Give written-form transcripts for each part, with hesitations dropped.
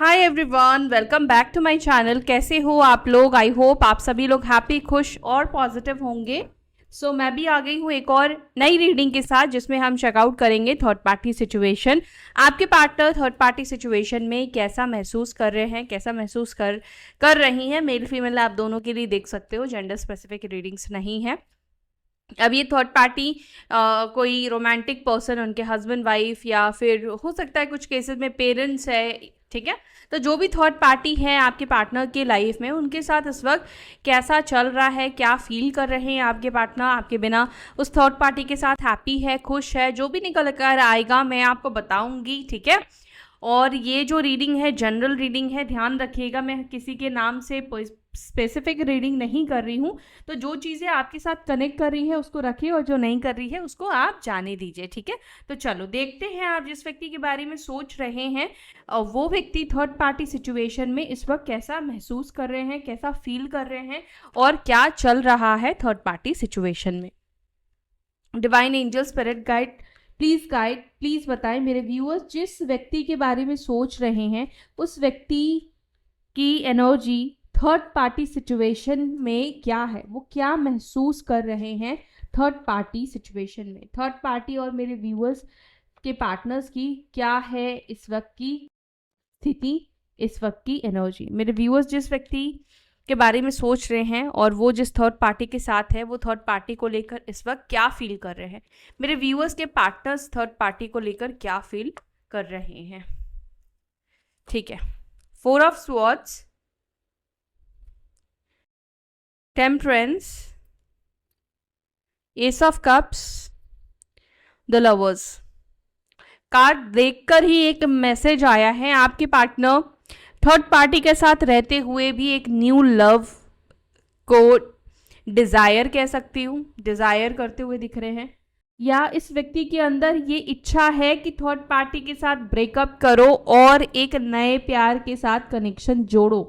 Hi everyone, welcome back to my channel. कैसे हो आप लोग? आई होप आप सभी लोग हैप्पी, खुश और पॉजिटिव होंगे। मैं भी आ गई हूँ एक और नई रीडिंग के साथ, जिसमें हम चेकआउट करेंगे थर्ड पार्टी सिचुएशन। आपके पार्टनर थर्ड पार्टी सिचुएशन में कैसा महसूस कर रहे हैं, कैसा महसूस कर रही हैं। मेल फीमेल आप दोनों के लिए देख सकते हो, जेंडर स्पेसिफिक रीडिंग्स नहीं है। अब ये थर्ड पार्टी कोई रोमांटिक पर्सन, उनके हस्बैंड वाइफ, या फिर हो सकता है कुछ केसेस में पेरेंट्स है, ठीक है। तो जो भी थर्ड पार्टी है आपके पार्टनर के लाइफ में, उनके साथ इस वक्त कैसा चल रहा है, क्या फील कर रहे हैं आपके पार्टनर आपके बिना, उस थर्ड पार्टी के साथ हैप्पी है, खुश है, जो भी निकल कर आएगा मैं आपको बताऊंगी, ठीक है। और ये जो रीडिंग है जनरल रीडिंग है, ध्यान रखिएगा, मैं किसी के नाम से स्पेसिफिक रीडिंग नहीं कर रही हूँ। तो जो चीज़ें आपके साथ कनेक्ट कर रही है उसको रखिए, और जो नहीं कर रही है उसको आप जाने दीजिए, ठीक है। तो चलो देखते हैं आप जिस व्यक्ति के बारे में सोच रहे हैं, वो व्यक्ति थर्ड पार्टी सिचुएशन में इस वक्त कैसा महसूस कर रहे हैं, कैसा फील कर रहे हैं, और क्या चल रहा है थर्ड पार्टी सिचुएशन में। Divine angel, spirit guide, please बताएं मेरे व्यूअर्स, जिस व्यक्ति के बारे में सोच रहे हैं उस व्यक्ति की एनर्जी थर्ड पार्टी सिचुएशन में क्या है, वो क्या महसूस कर रहे हैं थर्ड पार्टी सिचुएशन में। थर्ड पार्टी और मेरे व्यूअर्स के पार्टनर्स की क्या है इस वक्त की स्थिति, इस वक्त की एनर्जी। मेरे व्यूअर्स जिस व्यक्ति के बारे में सोच रहे हैं और वो जिस थर्ड पार्टी के साथ है, वो थर्ड पार्टी को लेकर इस वक्त क्या फील कर रहे हैं। मेरे व्यूअर्स के पार्टनर्स थर्ड पार्टी को लेकर क्या फील कर रहे हैं, ठीक है। 4 of swords, temperance, S of cups, the lovers. Card देखकर ही एक मैसेज आया है, आपके पार्टनर थर्ड पार्टी के साथ रहते हुए भी एक न्यू लव को डिज़ायर कह सकती हूँ, डिज़ायर करते हुए दिख रहे हैं, या इस व्यक्ति के अंदर ये इच्छा है कि थर्ड पार्टी के साथ ब्रेकअप करो और एक नए प्यार के साथ कनेक्शन जोड़ो,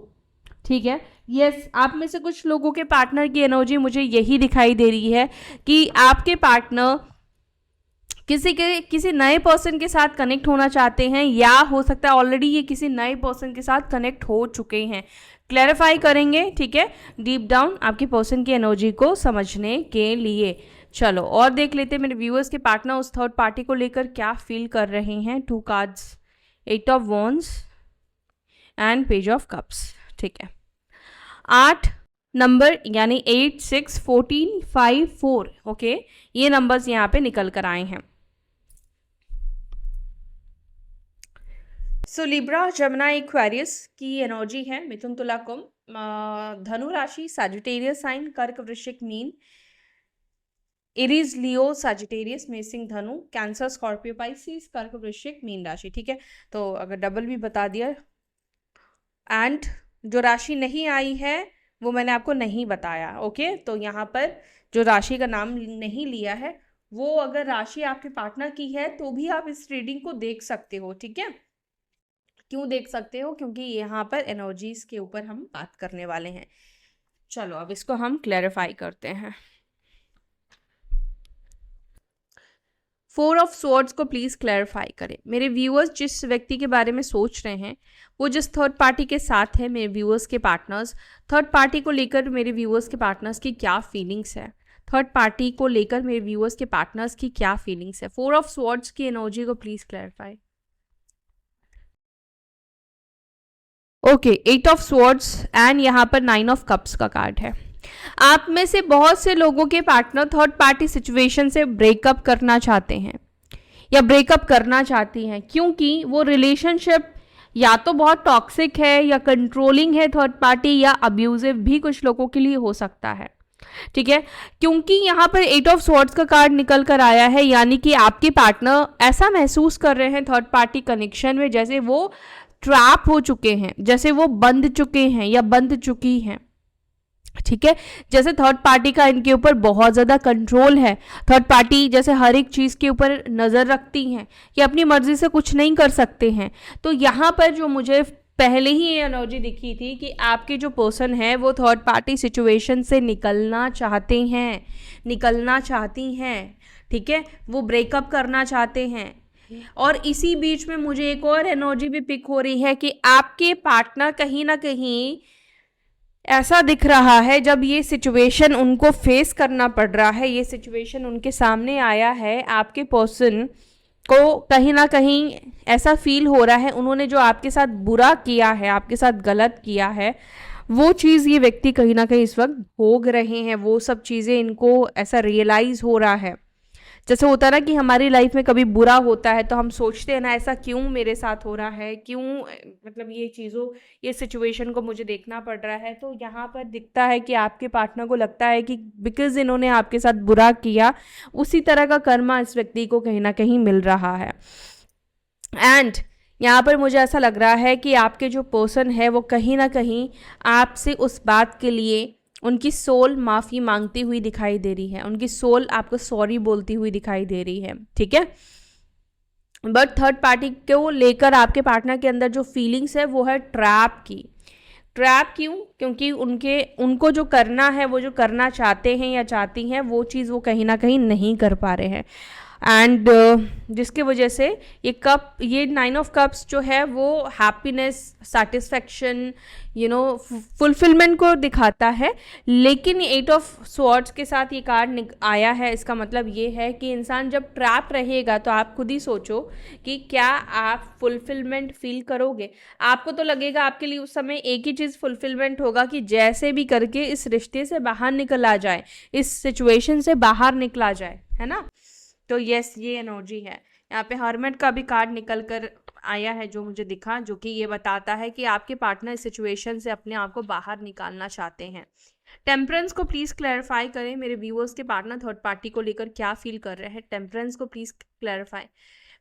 ठीक है। यस, आप में से कुछ लोगों के पार्टनर की एनर्जी मुझे यही दिखाई दे रही है कि आपके पार्टनर किसी नए पर्सन के साथ कनेक्ट होना चाहते हैं, या हो सकता है ऑलरेडी ये किसी नए पर्सन के साथ कनेक्ट हो चुके हैं। क्लैरिफाई करेंगे, ठीक है, डीप डाउन आपके पर्सन की एनर्जी को समझने के लिए। चलो और देख लेते हैं मेरे व्यूअर्स के पार्टनर उस थर्ड पार्टी को लेकर क्या फील कर रहे हैं। 2 cards, 8 of wands and page of cups, ठीक है। 8 नंबर यानी 8, 6, 14, 5, 4, ओके, ये नंबर्स यहाँ पे निकल कर आए हैं। सो लिब्रा, जमुना, एक्वेरियस की एनर्जी है, मिथुन, तुला, कुंभ, धनु राशि, सैजिटेरियस साइन, कर्क, वृश्चिक, मीन, एरीज, लियो, सैजिटेरियस, मेषिंग, धनु, कैंसर, स्कॉर्पियो, पाइसिस, कर्क, वृश्चिक, मीन राशि, ठीक है। तो अगर डबल भी बता दिया, एंड जो राशि नहीं आई है वो मैंने आपको नहीं बताया, ओके। तो यहाँ पर जो राशि का नाम नहीं लिया है, वो अगर राशि आपके पार्टनर की है तो भी आप इस रीडिंग को देख सकते हो, ठीक है। क्यों देख सकते हो? क्योंकि यहाँ पर एनर्जीज के ऊपर हम बात करने वाले हैं। चलो अब इसको हम क्लैरिफाई करते हैं। 4 ऑफ स्वॉर्ड्स को प्लीज क्लैरिफाई करें। मेरे व्यूअर्स जिस व्यक्ति के बारे में सोच रहे हैं, वो जिस थर्ड पार्टी के साथ है, मेरे व्यूअर्स के पार्टनर्स थर्ड पार्टी को लेकर मेरे व्यूअर्स के पार्टनर्स की क्या फीलिंग्स है, थर्ड पार्टी को लेकर मेरे व्यूअर्स के पार्टनर्स की क्या फीलिंग्स है। 4 ऑफ स्वॉर्ड्स की एनर्जी को please clarify. Okay, 8 of swords and यहाँ पर 9 ऑफ कप्स का कार्ड है। आप में से बहुत से लोगों के पार्टनर थर्ड पार्टी सिचुएशन से ब्रेकअप करना चाहते हैं या ब्रेकअप करना चाहती हैं, क्योंकि वो रिलेशनशिप या तो बहुत टॉक्सिक है या कंट्रोलिंग है थर्ड पार्टी, या अब्यूजिव भी कुछ लोगों के लिए हो सकता है, ठीक है। क्योंकि यहाँ पर 8 ऑफ स्वॉर्ड्स का कार्ड निकल कर आया है, यानी कि आपके पार्टनर ऐसा महसूस कर रहे हैं थर्ड पार्टी कनेक्शन में जैसे वो ट्रैप हो चुके हैं, जैसे वो बंध चुके हैं या बंध चुकी हैं, ठीक है। जैसे थर्ड पार्टी का इनके ऊपर बहुत ज़्यादा कंट्रोल है, थर्ड पार्टी जैसे हर एक चीज़ के ऊपर नज़र रखती हैं कि अपनी मर्जी से कुछ नहीं कर सकते हैं। तो यहाँ पर जो मुझे पहले ही ये एनर्जी दिखी थी कि आपके जो पर्सन है वो थर्ड पार्टी सिचुएशन से निकलना चाहते हैं, निकलना चाहती हैं, ठीक है। वो ब्रेकअप करना चाहते हैं, और इसी बीच में मुझे एक और एनर्जी भी पिक हो रही है कि आपके पार्टनर कहीं ना कहीं ऐसा दिख रहा है, जब ये सिचुएशन उनको फेस करना पड़ रहा है, ये सिचुएशन उनके सामने आया है, आपके पर्सन को कहीं ना कहीं ऐसा फील हो रहा है उन्होंने जो आपके साथ बुरा किया है, आपके साथ गलत किया है, वो चीज़ ये व्यक्ति कहीं ना कहीं इस वक्त भोग रहे हैं। वो सब चीज़ें इनको ऐसा रियलाइज़ हो रहा है। जैसे होता है ना कि हमारी लाइफ में कभी बुरा होता है तो हम सोचते हैं ना, ऐसा क्यों मेरे साथ हो रहा है, क्यों मतलब ये सिचुएशन को मुझे देखना पड़ रहा है। तो यहाँ पर दिखता है कि आपके पार्टनर को लगता है कि बिकॉज इन्होंने आपके साथ बुरा किया, उसी तरह का कर्मा इस व्यक्ति को कहीं ना कहीं मिल रहा है। एंड यहाँ पर मुझे ऐसा लग रहा है कि आपके जो पर्सन है वो कहीं ना कहीं आपसे उस बात के लिए उनकी सोल माफ़ी मांगती हुई दिखाई दे रही है, उनकी सोल आपको सॉरी बोलती हुई दिखाई दे रही है, ठीक है। बट थर्ड पार्टी को लेकर आपके पार्टनर के अंदर जो फीलिंग्स है वो है ट्रैप की। ट्रैप क्यों? क्योंकि उनको जो करना है, वो जो करना चाहते हैं या चाहती हैं, वो चीज़ वो कहीं ना कहीं नहीं कर पा रहे हैं। एंड जिसकी वजह से ये 9 ऑफ कप्स जो है वो हैप्पीनेस, सेटिस्फैक्शन, फुलफिलमेंट को दिखाता है। लेकिन 8 ऑफ स्वॉर्ड्स के साथ ये कार्ड आया है, इसका मतलब ये है कि इंसान जब ट्रैप रहेगा तो आप खुद ही सोचो कि क्या आप फुलफिलमेंट फील करोगे। आपको तो लगेगा आपके लिए उस समय एक ही चीज़ फुलफिलमेंट होगा कि जैसे भी करके इस रिश्ते से बाहर निकला जाए, इस सिचुएशन से बाहर निकला जाए, है ना। तो यस, ये एनर्जी है। यहाँ पे हर्मिट का भी कार्ड निकल कर आया है जो मुझे दिखा, जो कि ये बताता है कि आपके पार्टनर इस सिचुएशन से अपने आप को बाहर निकालना चाहते हैं। टेम्परेंस को प्लीज़ क्लैरिफाई करें, मेरे व्यूअर्स के पार्टनर थर्ड पार्टी को लेकर क्या फील कर रहे हैं। टेम्परेंस को प्लीज़ क्लैरिफाई,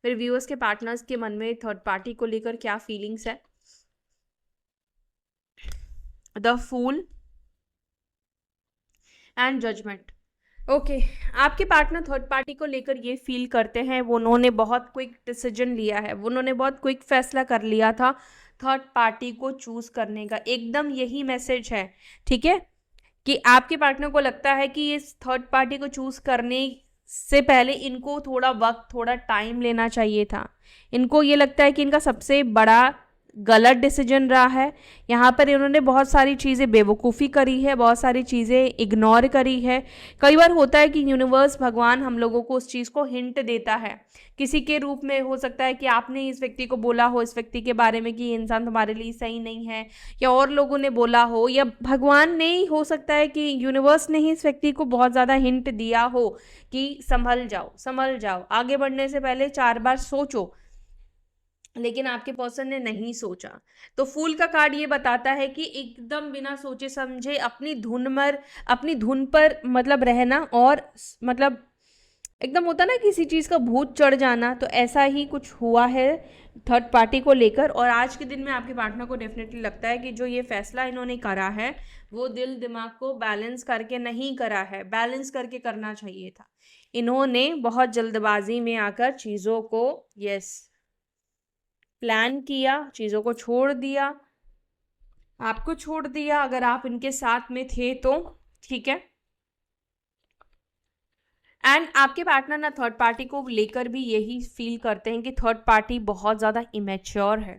मेरे व्यूअर्स के पार्टनर्स के मन में थर्ड पार्टी को लेकर क्या फीलिंग्स है। The fool and judgement. Okay, आपके पार्टनर थर्ड पार्टी को लेकर ये फील करते हैं, वो उन्होंने बहुत क्विक डिसीजन लिया है, वो उन्होंने बहुत क्विक फैसला कर लिया था थर्ड पार्टी को चूज़ करने का। एकदम यही मैसेज है, ठीक है, कि आपके पार्टनर को लगता है कि इस थर्ड पार्टी को चूज़ करने से पहले इनको थोड़ा वक्त, थोड़ा टाइम लेना चाहिए था। इनको ये लगता है कि इनका सबसे बड़ा गलत डिसीजन रहा है। यहाँ पर इन्होंने बहुत सारी चीज़ें बेवकूफ़ी करी है, बहुत सारी चीज़ें इग्नोर करी है। कई बार होता है कि यूनिवर्स, भगवान हम लोगों को उस चीज़ को हिंट देता है, किसी के रूप में हो सकता है कि आपने इस व्यक्ति को बोला हो इस व्यक्ति के बारे में कि ये इंसान तुम्हारे लिए सही नहीं है, या और लोगों ने बोला हो, या भगवान ने ही हो सकता है कि यूनिवर्स ने ही इस व्यक्ति को बहुत ज़्यादा हिंट दिया हो कि संभल जाओ, आगे बढ़ने से पहले 4 बार सोचो। लेकिन आपके पर्सन ने नहीं सोचा। तो फूल का कार्ड ये बताता है कि एकदम बिना सोचे समझे अपनी धुन पर मतलब रहना, और मतलब एकदम होता ना किसी चीज़ का भूत चढ़ जाना, तो ऐसा ही कुछ हुआ है थर्ड पार्टी को लेकर। और आज के दिन में आपके पार्टनर को डेफिनेटली लगता है कि जो ये फैसला इन्होंने करा है वो दिल दिमाग को बैलेंस करके नहीं करा है, बैलेंस करके करना चाहिए था। इन्होंने बहुत जल्दबाजी में आकर चीज़ों को प्लान किया, चीज़ों को छोड़ दिया, आपको छोड़ दिया अगर आप इनके साथ में थे तो, ठीक है। एंड आपके पार्टनर ना थर्ड पार्टी को लेकर भी यही फील करते हैं कि थर्ड पार्टी बहुत ज़्यादा इमेच्योर है।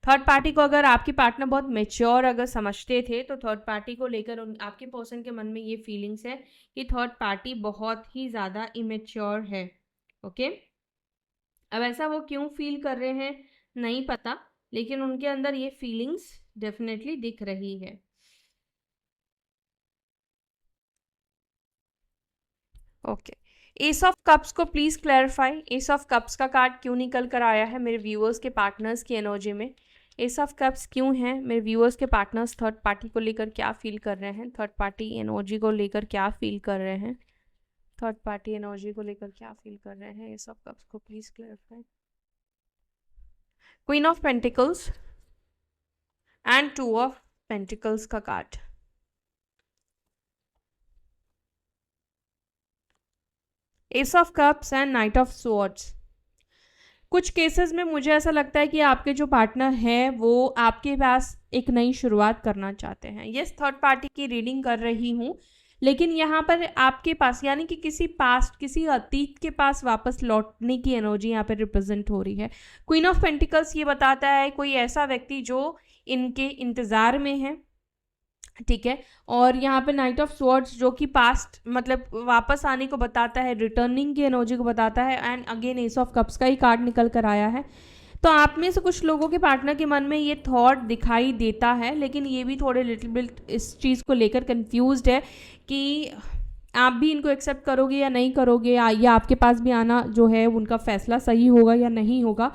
थर्ड पार्टी को अगर आपके पार्टनर बहुत मेच्योर अगर समझते थे तो थर्ड पार्टी को लेकर आपके पर्सन के मन में ये फीलिंग्स है कि थर्ड पार्टी बहुत ही ज़्यादा इमेच्योर है। ओके, अब ऐसा वो क्यों फील कर रहे हैं नहीं पता, लेकिन उनके अंदर ये फीलिंग्स डेफिनेटली दिख रही है। ओके, एस ऑफ कप्स को please clarify, S of cups का कार्ड क्यों निकल कर आया है मेरे व्यूअर्स के पार्टनर्स की एनर्जी में। एस ऑफ कप्स क्यों है, मेरे व्यूअर्स के पार्टनर्स थर्ड पार्टी को लेकर क्या फील कर रहे हैं, थर्ड पार्टी एनर्जी को लेकर क्या फील कर रहे हैं, थर्ड पार्टी एनर्जी को लेकर क्या फील कर रहे हैं। एस ऑफ कप्स को please clarify. Queen of pentacles and 2 of pentacles का card. Ace of cups and knight of swords. कुछ केसेस में मुझे ऐसा लगता है कि आपके जो पार्टनर हैं वो आपके पास एक नई शुरुआत करना चाहते हैं। यस, थर्ड पार्टी की रीडिंग कर रही हूँ, लेकिन यहाँ पर आपके पास यानी कि किसी पास्ट, किसी अतीत के पास वापस लौटने की एनर्जी यहाँ पे रिप्रेजेंट हो रही है। क्वीन ऑफ पेंटिकल्स ये बताता है कोई ऐसा व्यक्ति जो इनके इंतज़ार में है, ठीक है। और यहाँ पे नाइट ऑफ स्वॉर्ड्स जो कि पास्ट मतलब वापस आने को बताता है, रिटर्निंग की एनर्जी को बताता है। And again S of cups का ही कार्ड निकल कर आया है। तो आप में से कुछ लोगों के पार्टनर के मन में ये थॉट दिखाई देता है, लेकिन ये भी थोड़े लिटिल बिट इस चीज़ को लेकर कंफ्यूज्ड है कि आप भी इनको एक्सेप्ट करोगे या नहीं करोगे, या आपके पास भी आना जो है उनका फैसला सही होगा या नहीं होगा।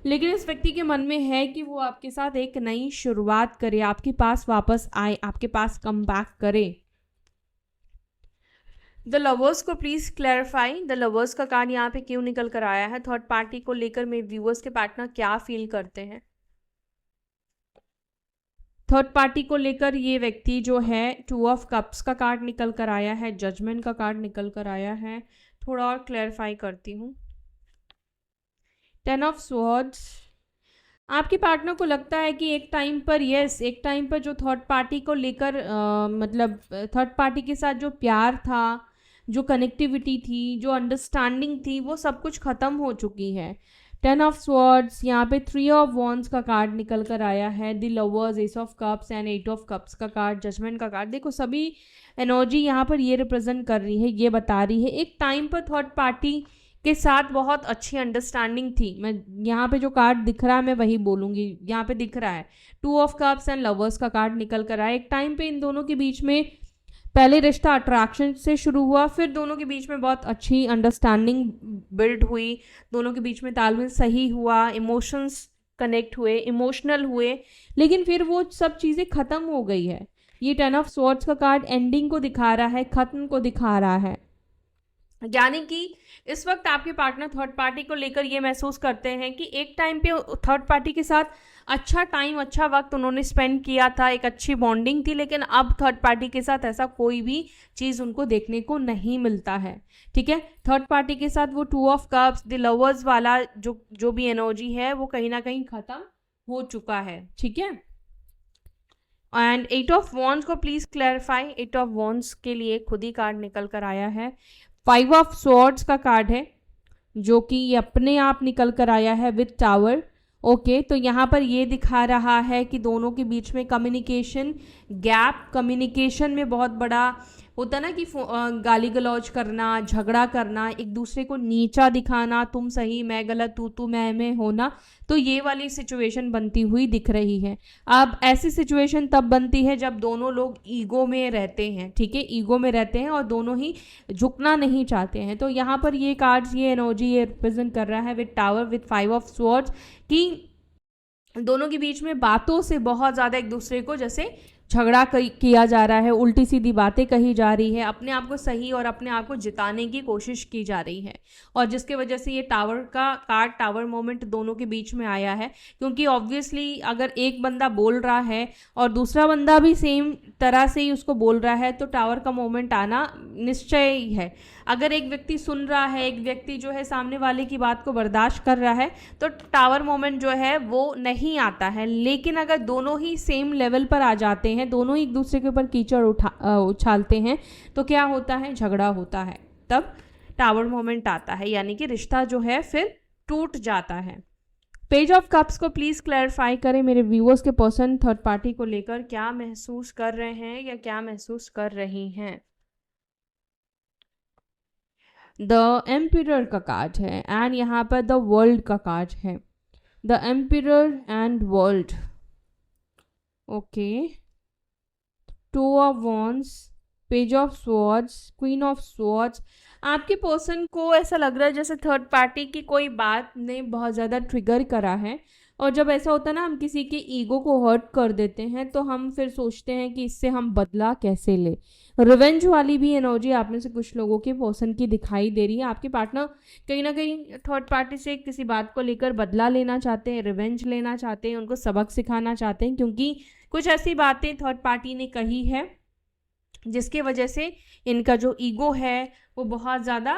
लेकिन इस व्यक्ति के मन में है कि वो आपके साथ एक नई शुरुआत करे, आपके पास वापस आए, आपके पास कम बैक करे। द लवर्स को प्लीज क्लैरिफाई, द लवर्स का कार्ड यहाँ पे क्यों निकल कर आया है, थर्ड पार्टी को लेकर मेरे व्यूअर्स के पार्टनर क्या फील करते हैं। थर्ड पार्टी को लेकर ये व्यक्ति जो है 2 ऑफ कप्स का कार्ड निकल कर आया है, जजमेंट का कार्ड निकल कर आया है। थोड़ा और क्लैरिफाई करती हूँ। 10 ऑफ स्वॉर्ड्स, आपके पार्टनर को लगता है कि एक टाइम पर एक टाइम पर जो थर्ड पार्टी को लेकर मतलब थर्ड पार्टी के साथ जो प्यार था, जो कनेक्टिविटी थी, जो अंडरस्टैंडिंग थी, वो सब कुछ ख़त्म हो चुकी है। 10 ऑफ स्वॉर्ड्स, यहाँ पे 3 ऑफ वॉन्ड्स का कार्ड निकल कर आया है, the lovers, S of cups and 8 of cups का कार्ड, जजमेंट का कार्ड। देखो सभी एनर्जी यहाँ पर ये रिप्रेजेंट कर रही है, ये बता रही है एक टाइम पर थर्ड पार्टी के साथ बहुत अच्छी अंडरस्टैंडिंग थी। मैं यहाँ पे जो कार्ड दिख रहा है मैं वही बोलूँगी, यहाँ पे दिख रहा है 2 ऑफ कप्स एंड लवर्स का कार्ड निकल कर आया। एक टाइम पे इन दोनों के बीच में पहले रिश्ता अट्रैक्शन से शुरू हुआ, फिर दोनों के बीच में बहुत अच्छी अंडरस्टैंडिंग बिल्ड हुई, दोनों के बीच में तालमेल सही हुआ, इमोशंस कनेक्ट हुए, इमोशनल हुए, लेकिन फिर वो सब चीज़ें ख़त्म हो गई है। ये 10 ऑफ स्वॉर्ड्स का कार्ड एंडिंग को दिखा रहा है, ख़त्म को दिखा रहा है। यानी कि इस वक्त आपके पार्टनर थर्ड पार्टी को लेकर ये महसूस करते हैं कि एक टाइम पे थर्ड पार्टी के साथ अच्छा टाइम, अच्छा वक्त उन्होंने स्पेंड किया था, एक अच्छी बॉन्डिंग थी, लेकिन अब थर्ड पार्टी के साथ ऐसा कोई भी चीज़ उनको देखने को नहीं मिलता है, ठीक है। थर्ड पार्टी के साथ वो 2 ऑफ कप्स, द लवर्स वाला जो भी एनर्जी है वो कहीं ना कहीं ख़त्म हो चुका है, ठीक है। एंड 8 ऑफ वॉन्ड्स को प्लीज़ क्लैरिफाई, 8 ऑफ वॉन्ड्स के लिए खुद ही कार्ड निकल कर आया है। 5 ऑफ स्वॉर्ड्स का कार्ड है जो कि ये अपने आप निकल कर आया है विद टावर। ओके, तो यहाँ पर ये दिखा रहा है कि दोनों के बीच में कम्युनिकेशन गैप, कम्युनिकेशन में बहुत बड़ा होता ना कि गाली गलौज करना, झगड़ा करना, एक दूसरे को नीचा दिखाना, तुम सही मैं गलत, तू मैं होना, तो ये वाली सिचुएशन बनती हुई दिख रही है। अब ऐसी सिचुएशन तब बनती है जब दोनों लोग ईगो में रहते हैं, ठीक है, ईगो में रहते हैं और दोनों ही झुकना नहीं चाहते हैं। तो यहाँ पर ये कार्ड्स, ये एनर्जी ये रिप्रेजेंट कर रहा है with tower, with 5 of swords कि दोनों के बीच में बातों से बहुत ज़्यादा एक दूसरे को जैसे झगड़ा किया जा रहा है, उल्टी सीधी बातें कही जा रही है, अपने आप को सही और अपने आप को जिताने की कोशिश की जा रही है, और जिसके वजह से ये टावर का कार्ड, टावर मोमेंट दोनों के बीच में आया है। क्योंकि ऑब्वियसली अगर एक बंदा बोल रहा है और दूसरा बंदा भी सेम तरह से ही उसको बोल रहा है तो टावर का मोमेंट आना निश्चय ही है। अगर एक व्यक्ति सुन रहा है, एक व्यक्ति जो है सामने वाले की बात को बर्दाश्त कर रहा है तो टावर मोमेंट जो है वो नहीं आता है। लेकिन अगर दोनों ही सेम लेवल पर आ जाते हैं, दोनों ही एक दूसरे के ऊपर कीचड़ उछालते हैं तो क्या होता है, झगड़ा होता है, तब टावर मोमेंट आता है, यानी कि रिश्ता जो है फिर टूट जाता है। पेज ऑफ कप्स को प्लीज़ क्लैरिफाई करें, मेरे व्यूअर्स के पर्सन थर्ड पार्टी को लेकर क्या महसूस कर रहे हैं या क्या महसूस कर रही हैं। द एम्पिरर का कार्ड है एंड यहाँ पर द वर्ल्ड का कार्ड है, the emperor and world. Okay, 2 of wands, page of swords, queen of swords. आपके पर्सन को ऐसा लग रहा है जैसे थर्ड पार्टी की कोई बात ने बहुत ज़्यादा ट्रिगर करा है, और जब ऐसा होता है ना, हम किसी के ईगो को हर्ट कर देते हैं तो हम फिर सोचते हैं कि इससे हम बदला कैसे ले। रिवेंज वाली भी एनर्जी आप में से कुछ लोगों के पर्सन की दिखाई दे रही है। आपके पार्टनर कहीं ना कहीं थर्ड पार्टी से किसी बात को लेकर बदला लेना चाहते हैं, रिवेंज लेना चाहते हैं, उनको सबक सिखाना चाहते हैं, क्योंकि कुछ ऐसी बातें थर्ड पार्टी ने कही है जिसके वजह से इनका जो ईगो है वो बहुत ज़्यादा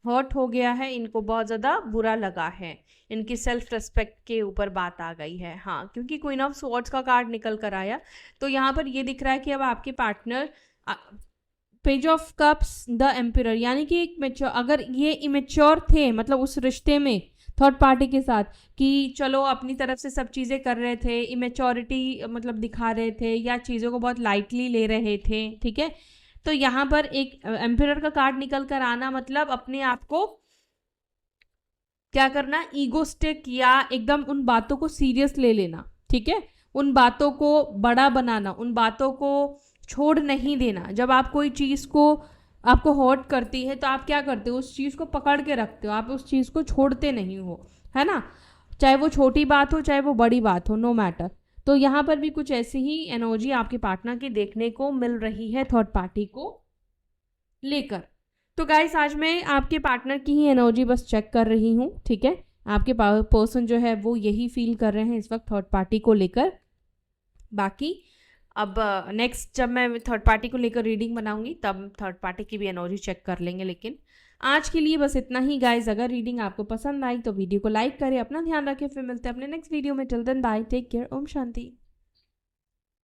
हर्ट हो गया है, इनको बहुत ज़्यादा बुरा लगा है, इनकी सेल्फ रिस्पेक्ट के ऊपर बात आ गई है। हाँ, क्योंकि क्वीन ऑफ स्वॉर्ड्स का कार्ड निकल कर आया तो यहाँ पर ये दिख रहा है कि अब आपके partner page of cups the ampere, यानी कि एक मेच्योर, अगर ये इमेच्योर थे मतलब उस रिश्ते में थर्ड पार्टी के साथ कि चलो अपनी तरफ से सब चीज़ें कर रहे थे, इमेच्योरिटी मतलब दिखा रहे थे या चीज़ों को बहुत लाइटली ले रहे थे, ठीक है, तो यहाँ पर एक एम्पियर का कार्ड निकल कर आना मतलब अपने आप को क्या करना, ईगोस्टिक या एकदम उन बातों को सीरियस ले लेना, ठीक है, उन बातों को बड़ा बनाना, उन बातों को छोड़ नहीं देना। जब आप कोई चीज़ को आपको हर्ट करती है तो आप क्या करते हो, उस चीज़ को पकड़ के रखते हो, आप उस चीज़ को छोड़ते नहीं हो, है ना, चाहे वो छोटी बात हो चाहे वो बड़ी बात हो, नो मैटर। तो यहाँ पर भी कुछ ऐसी ही एनर्जी आपके पार्टनर की देखने को मिल रही है थर्ड पार्टी को लेकर। तो गाइस आज मैं आपके पार्टनर की ही एनर्जी बस चेक कर रही हूँ, ठीक है, आपके पर्सन जो है वो यही फील कर रहे हैं इस वक्त थर्ड पार्टी को लेकर। बाकी अब नेक्स्ट जब मैं थर्ड पार्टी को लेकर रीडिंग बनाऊंगी तब थर्ड पार्टी की भी एनर्जी चेक कर लेंगे। लेकिन आज के लिए बस इतना ही गाइज। अगर रीडिंग आपको पसंद आई तो वीडियो को लाइक करें, अपना ध्यान रखें, फिर मिलते हैं अपने नेक्स्ट वीडियो में। Till then bye, take care, ओम शांति।